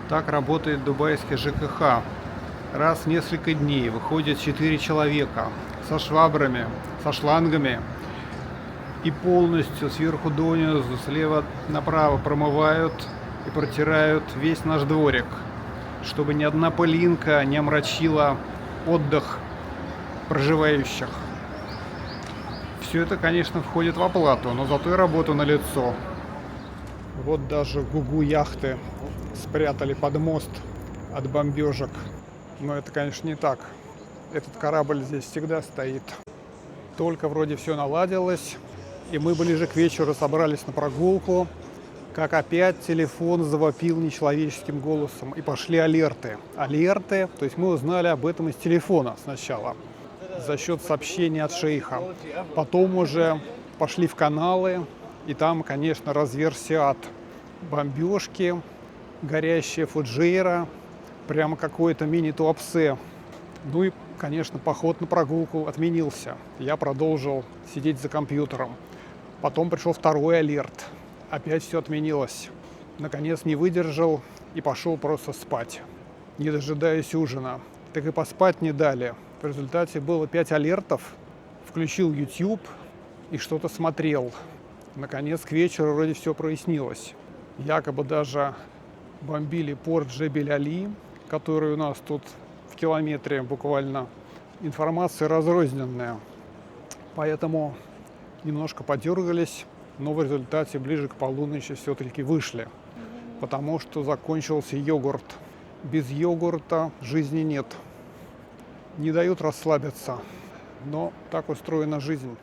Так работает дубайский ЖКХ. Раз в несколько дней выходят 4 человека со швабрами, со шлангами и полностью сверху донизу, слева направо промывают и протирают весь наш дворик, чтобы ни одна пылинка не омрачила отдых проживающих. Все это, конечно, входит в оплату, но зато и работа налицо. Вот даже гугу яхты спрятали под мост от бомбежек. Но это, конечно, не так. Этот корабль здесь всегда стоит. Только вроде все наладилось, и мы ближе к вечеру собрались на прогулку, как опять телефон завопил нечеловеческим голосом, и пошли алерты. Алерты, то есть мы узнали об этом из телефона сначала, за счет сообщений от шейха. Потом уже пошли в каналы, и там, конечно, разверся ад. Бомбежки, горящая Фуджейра, прямо какое-то мини-Туапсе. Ну и, конечно, поход на прогулку отменился. Я продолжил сидеть за компьютером. Потом пришел второй алерт. Опять все отменилось. Наконец не выдержал и пошел просто спать, не дожидаясь ужина. Так и поспать не дали. В результате было 5 алертов. Включил YouTube и что-то смотрел. Наконец к вечеру вроде все прояснилось. Якобы даже бомбили порт Джебель-Али, который у нас тут в километре буквально. Информация разрозненная. Поэтому немножко подергались, но в результате ближе к полуночи все-таки вышли. Потому что закончился йогурт. Без йогурта жизни нет. Не дают расслабиться. Но так устроена жизнь.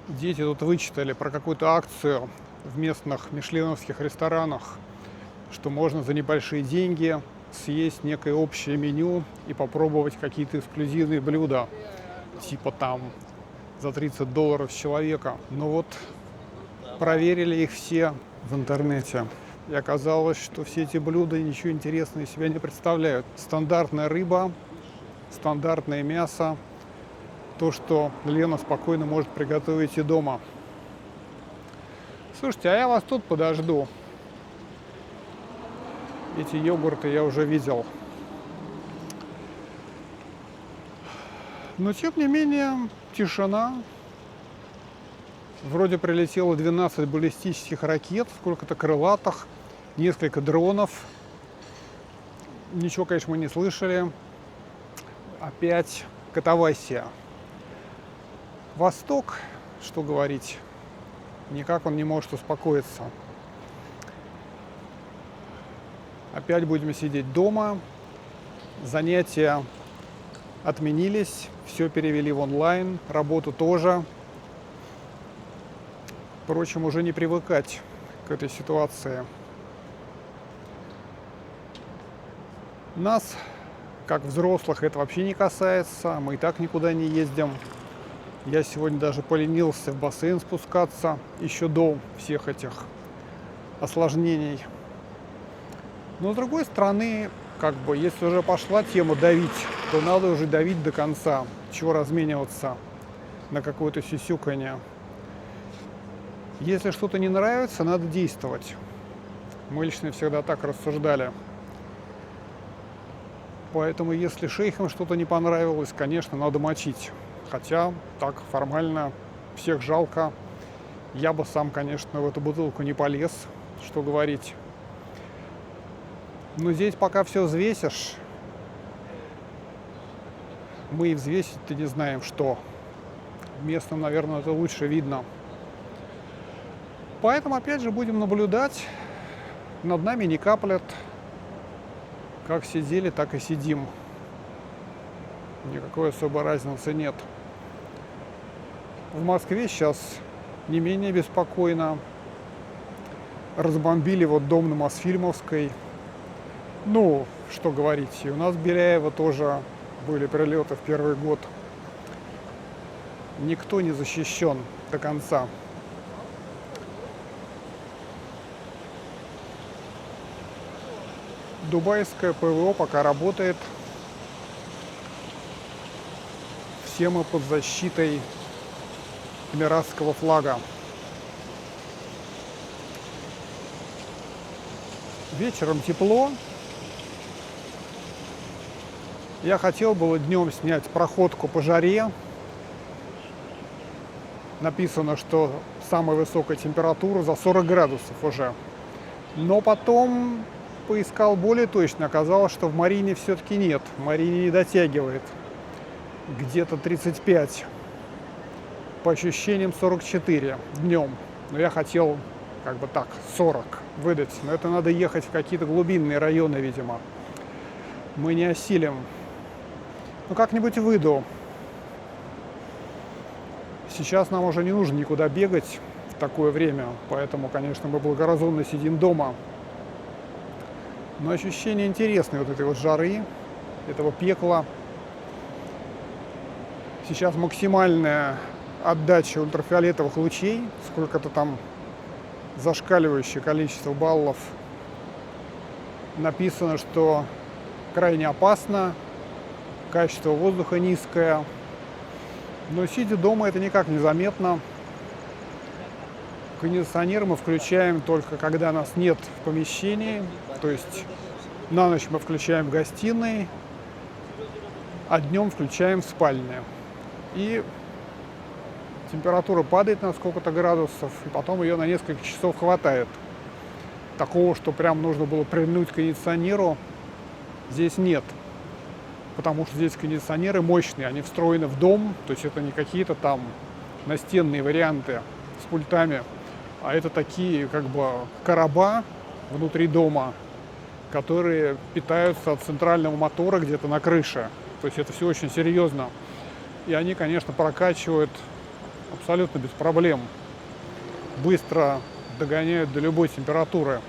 Дети тут вычитали про какую-то акцию в местных мишленовских ресторанах, что можно за небольшие деньги съесть некое общее меню и попробовать какие-то эксклюзивные блюда, типа там за $30 с человека. Но вот проверили их все в интернете, и оказалось, что все эти блюда ничего интересного из себя не представляют. Стандартная рыба, стандартное мясо, то, что Лена спокойно может приготовить и дома. Слушайте, а я вас тут подожду. Эти йогурты я уже видел. Но, тем не менее, тишина. Вроде прилетело 12 баллистических ракет, сколько-то крылатых, несколько дронов. Ничего, конечно, мы не слышали. Опять катавасия. Восток, что говорить, никак он не может успокоиться. Опять будем сидеть дома. Занятия отменились, все перевели в онлайн, работу тоже. Впрочем, уже не привыкать к этой ситуации. Нас, как взрослых, это вообще не касается, мы и так никуда не ездим. Я сегодня даже поленился в бассейн спускаться, еще до всех этих осложнений. Но с другой стороны, если уже пошла тема давить, то надо уже давить до конца. Чего размениваться на какое-то сюсюканье. Если что-то не нравится, надо действовать. Мы лично всегда так рассуждали. Поэтому, если шейхам что-то не понравилось, конечно, надо мочить. Хотя, так формально, всех жалко. Я бы сам, конечно, в эту бутылку не полез, что говорить. Но здесь пока все взвесишь, мы и взвесить-то не знаем, что. Местным, наверное, это лучше видно. Поэтому, опять же, будем наблюдать. Над нами не каплет. Как сидели, так и сидим. Никакой особой разницы нет. В Москве сейчас не менее беспокойно. Разбомбили вот дом на Мосфильмовской. Ну, что говорить, и у нас в Беляево тоже были прилеты в первый год. Никто не защищен до конца. Дубайское ПВО пока работает. Все мы под защитой эмиратского флага. Вечером тепло. Я хотел было днем снять проходку по жаре. Написано, что самая высокая температура за 40 градусов уже. Но потом поискал более точно. Оказалось, что в Марине все-таки нет. В Марине не дотягивает. Где-то 35. По ощущениям 44 днем. Но я хотел как бы так 40 выдать. Но это надо ехать в какие-то глубинные районы, видимо. Мы не осилим. Ну как-нибудь выйду. Сейчас нам уже не нужно никуда бегать в такое время. Поэтому, конечно, мы благоразумно сидим дома. Но ощущение интересное вот этой вот жары, этого пекла. Сейчас максимальная отдача ультрафиолетовых лучей. Сколько-то там зашкаливающее количество баллов. Написано, что крайне опасно. Качество воздуха низкое. Но сидя дома, это никак не заметно. Кондиционер мы включаем только когда нас нет в помещении. То есть на ночь мы включаем в гостиной, а днем включаем в спальне. И температура падает на сколько-то градусов, и потом ее на несколько часов хватает. Такого, что прям нужно было прильнуть к кондиционеру, здесь нет. Потому что здесь кондиционеры мощные, они встроены в дом, то есть это не какие-то там настенные варианты с пультами, а это такие как бы короба внутри дома, которые питаются от центрального мотора где-то на крыше. То есть это все очень серьезно. И они, конечно, прокачивают абсолютно без проблем. Быстро догоняют до любой температуры,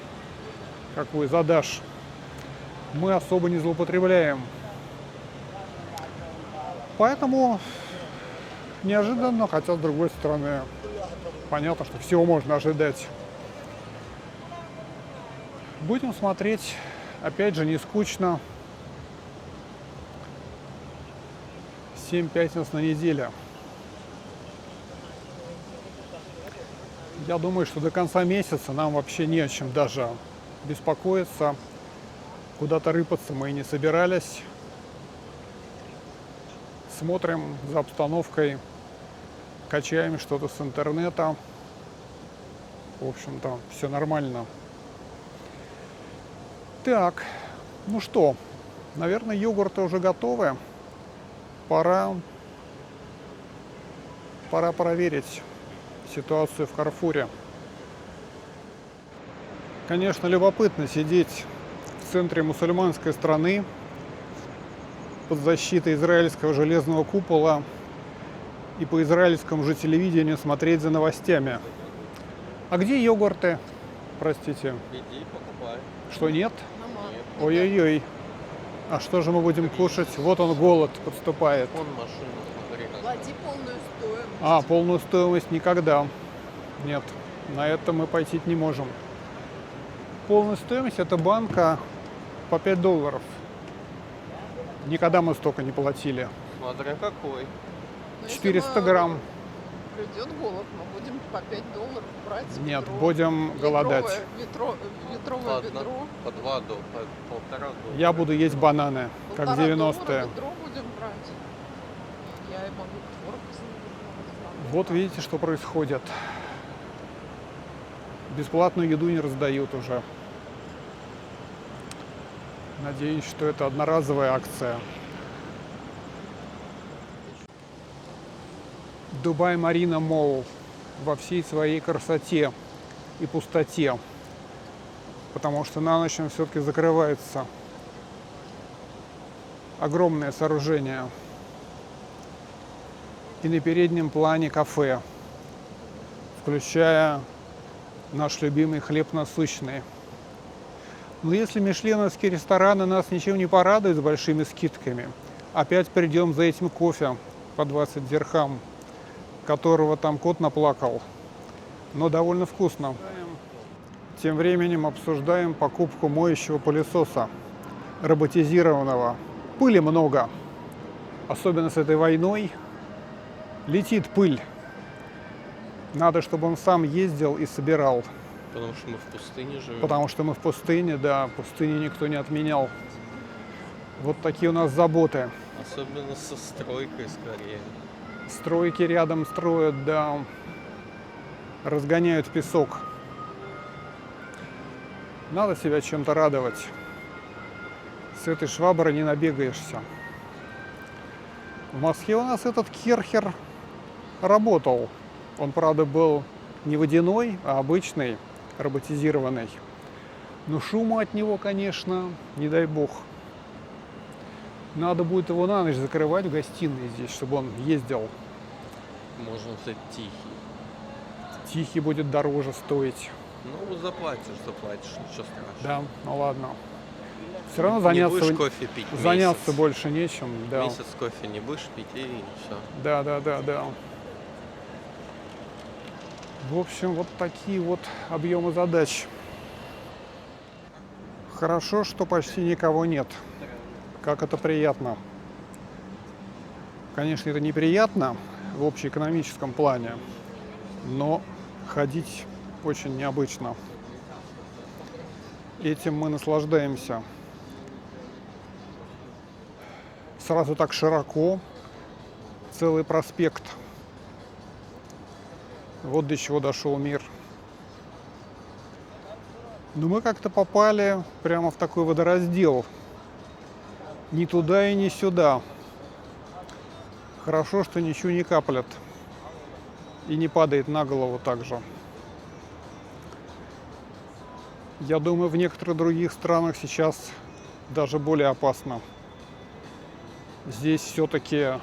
какую задашь. Мы особо не злоупотребляем. Поэтому неожиданно, хотя с другой стороны, понятно, что всего можно ожидать. Будем смотреть, опять же, не скучно. 7 пятниц на неделе. Я думаю, что до конца месяца нам вообще не о чем даже беспокоиться. Куда-то рыпаться мы и не собирались. Смотрим за обстановкой, качаем что-то с интернета. В общем-то, все нормально. Так, ну что, наверное, йогурты уже готовы. Пора проверить ситуацию в Карфуре. Конечно, любопытно сидеть в центре мусульманской страны под защитой израильского железного купола и по израильскому же телевидению смотреть за новостями. А где йогурты? Простите. Иди, покупай. Что, нет? Нет. Ой-ой-ой. А что же мы будем кушать? Вот он, голод подступает. Вон машина, смотри. Плати полную стоимость. А, полную стоимость никогда. Нет, на это мы пойти не можем. Полная стоимость — это банка по $5. Никогда мы столько не платили. Смотря какой. Но если 400 грамм. Придет голод, мы будем по $5 брать. Нет, ведро. будем голодать. Литровое Ладно, ведро. по 2 до, по 1,5 доллара. Я буду есть бананы, как в 1,5 90-е. доллара ведро будем брать. Я и могу творог сделать. Вот видите, что происходит. Бесплатную еду не раздают уже. Надеюсь, что это одноразовая акция. Дубай Марина Молл во всей своей красоте и пустоте. Потому что на ночь он все-таки закрывается. Огромное сооружение. И на переднем плане кафе, включая наш любимый хлеб насущный. Но если мишленовские рестораны нас ничем не порадуют с большими скидками, опять придем за этим кофе по 20 дирхам, которого там кот наплакал, но довольно вкусно. Тем временем обсуждаем покупку моющего пылесоса, роботизированного. Пыли много, особенно с этой войной. Летит пыль. Надо, чтобы он сам ездил и собирал. Потому что мы в пустыне живем. Потому что мы в пустыне, да, пустыню никто не отменял. Вот такие у нас заботы. Особенно со стройкой скорее. Стройки рядом строят, да, разгоняют песок. Надо себя чем-то радовать. С этой швабры не набегаешься. В Москве у нас этот Керхер работал. Он, правда, был не водяной, а обычный, роботизированный. Но шума от него, конечно, не дай бог. Надо будет его на ночь закрывать в гостиной здесь, чтобы он ездил. Можно взять тихий. Тихий будет дороже стоить. Ну, заплатишь, ничего страшного. Да, ну ладно. Все равно Не заняться, будешь кофе пить заняться месяц. больше нечем. Да. Месяц кофе не будешь пить и все. Да. В общем, вот такие вот объемы задач. Хорошо, что почти никого нет. Как это приятно. Конечно, это неприятно в общеэкономическом плане, но ходить очень необычно. Этим мы наслаждаемся. Сразу так широко, целый проспект. Вот до чего дошел мир. Но мы как-то попали прямо в такой водораздел. Ни туда и ни сюда. Хорошо, что ничего не каплет. И не падает на голову также. Я думаю, в некоторых других странах сейчас даже более опасно. Здесь все-таки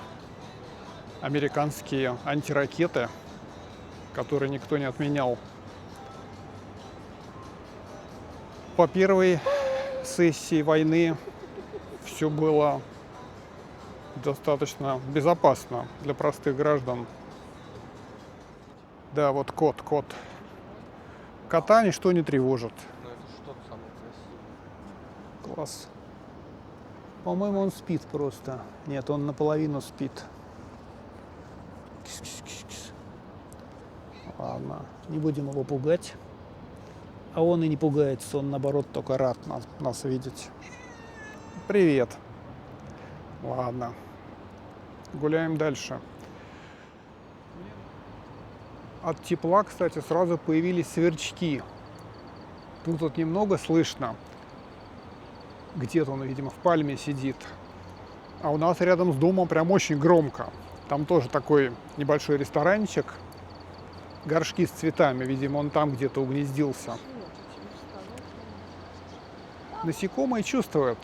американские антиракеты, которые никто не отменял. По первой сессии войны все было достаточно безопасно для простых граждан. Да, вот кот. Кота ничто не тревожит. Ну, это что-то самое красивое. Класс. По-моему, он спит просто. Нет, он наполовину спит. Кис-кис-кис-кис. Ладно, не будем его пугать. А он и не пугается, он наоборот только рад нас видеть. Привет. Ладно. Гуляем дальше. От тепла, кстати, сразу появились сверчки. Тут вот немного слышно. Где-то он, видимо, в пальме сидит. А у нас рядом с домом прям очень громко. Там тоже такой небольшой ресторанчик. Горшки с цветами. Видимо, он там где-то угнездился. Насекомые чувствуют,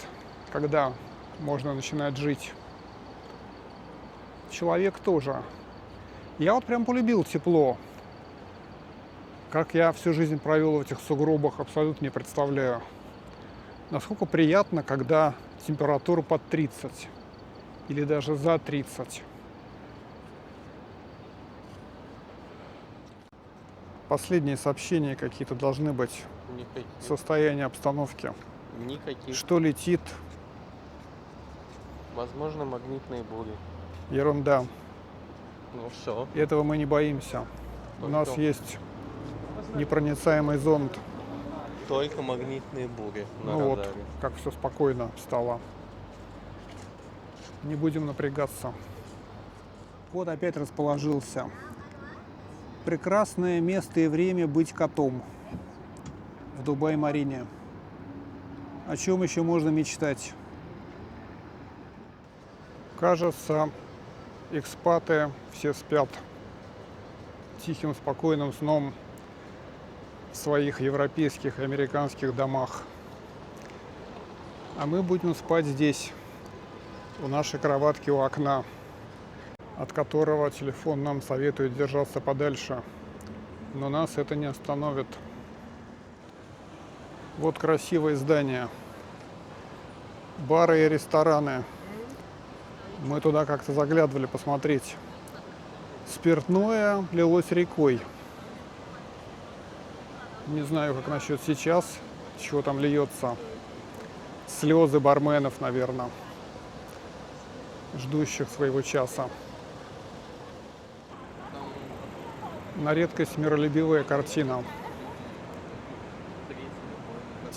когда можно начинать жить. Человек тоже. Я вот прям полюбил тепло. Как я всю жизнь провел в этих сугробах, абсолютно не представляю. Насколько приятно, когда температура под 30 или даже за 30. Последние сообщения какие-то должны быть. Никаких. Состояние обстановки. Никаких. Что летит? Возможно, магнитные бури. Ерунда. Ну все. Этого мы не боимся. У нас Только- есть непроницаемый зонд. Только магнитные бури на Ну вот, радаре. как все спокойно стало. Не будем напрягаться. Кот опять расположился. Прекрасное место и время быть котом в Дубай-Марине. О чем еще можно мечтать? Кажется, экспаты все спят тихим, спокойным сном в своих европейских и американских домах. А мы будем спать здесь, у нашей кроватки у окна, от которого телефон нам советует держаться подальше. Но нас это не остановит. Вот красивые здания, бары и рестораны. Мы туда как-то заглядывали посмотреть. Спиртное лилось рекой. Не знаю, как насчет сейчас, чего там льется. Слезы барменов, наверное, ждущих своего часа. На редкость миролюбивая картина.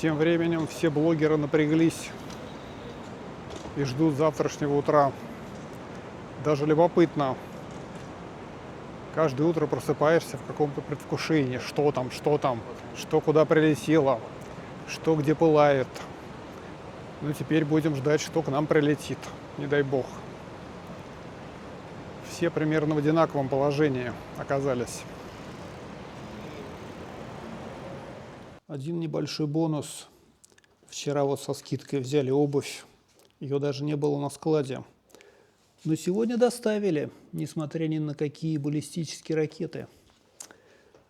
Тем временем все блогеры напряглись и ждут завтрашнего утра. Даже любопытно. Каждое утро просыпаешься в каком-то предвкушении. Что там, что куда прилетело, что где пылает. Ну, теперь будем ждать, что к нам прилетит. Не дай бог. Все примерно в одинаковом положении оказались. Один небольшой бонус. Вчера вот со скидкой взяли обувь. Ее даже не было на складе. Но сегодня доставили, несмотря ни на какие баллистические ракеты.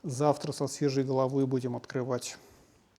Завтра со свежей головой будем открывать.